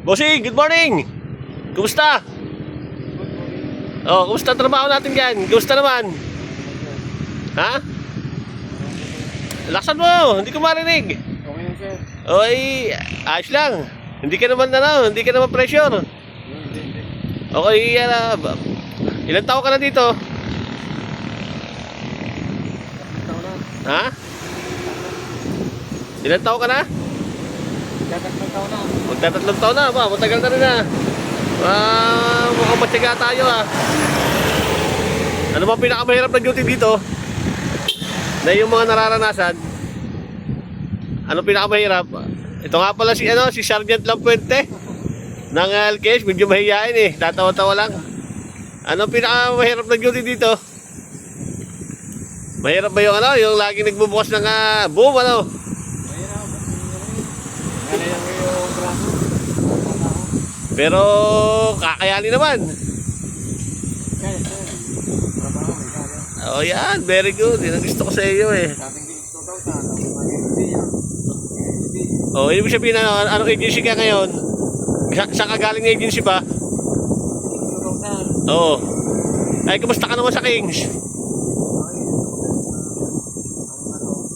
Bossing, good morning! Kumusta? Oh, kumusta ang trabaho natin dyan? Kumusta naman? Ha? Laksan mo, hindi ko marinig. Okay lang, sir. Oy, ayos lang. Hindi ka naman hindi ka naman pressure. Hindi. Okay, ilan taon ka na dito? Taon na. Ha? Ilan taon ka na? Tatlong taon na. Magtatatlong taon na ba? Matagal na rin na. Mukhang matyaga tayo Ano ba pinakamahirap na duty dito? Na yung mga nararanasan? Ano pinakamahirap? Ito nga pala si Sergeant Lampuente ng LKS, medyo mahihain tatawa-tawa lang. Ano pinakamahirap na duty dito? Mahirap ba yung laging nagbubukas ng boom Kaya lang yung braso. Pero kakayanin naman. Kaya, sir. Trabaho, may kaya. Oh yan, very good. Yan ang gusto ko sa iyo Dating gusto daw sa agency. Oh, ibig sabihin anong agency ka ngayon? Saan ka galing na agency ba? Gusto daw sa Oo. Ay, kumusta ka naman sa Kings?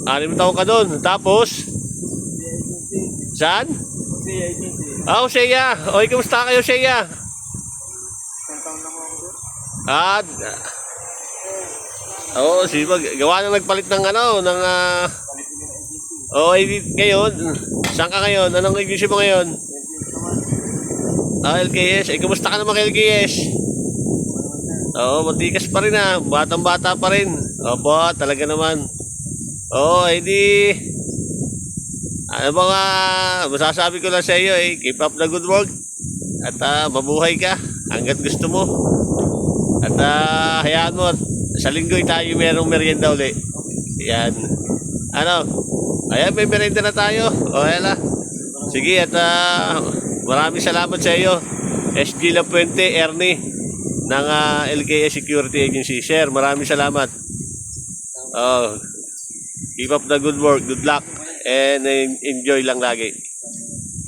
6 taon ka doon. Tapos, agency. saan? Agency. Ah, Osea. Oy, kumusta kayo, Osea? Isang taon lang ako doon. Ah, oo, gawa na nagpalit ng Palit din ng agency. Oh, ngayon, saan ka ngayon? Anong agency mo ngayon? Agency naman. Ah, LKS. Ay, kumusta ka naman kay LKS? Oo, matikas pa rin Batang-bata pa rin. Opo, talaga naman. Oo, di... Ano ba nga, masasabi ko lang sa iyo keep up the good work. At mabuhay ka hanggat gusto mo. At hayaan mo, sa linggo tayo merong merienda uli. Yan. Ano? Ayan, may merienda na tayo. O, hala. Sige, at maraming salamat sa iyo. SG Lapuente, Ernie ng LKS Security Agency. Sir, maraming salamat. Oh, keep up the good work. Good luck. And enjoy lang lagi.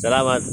Salamat.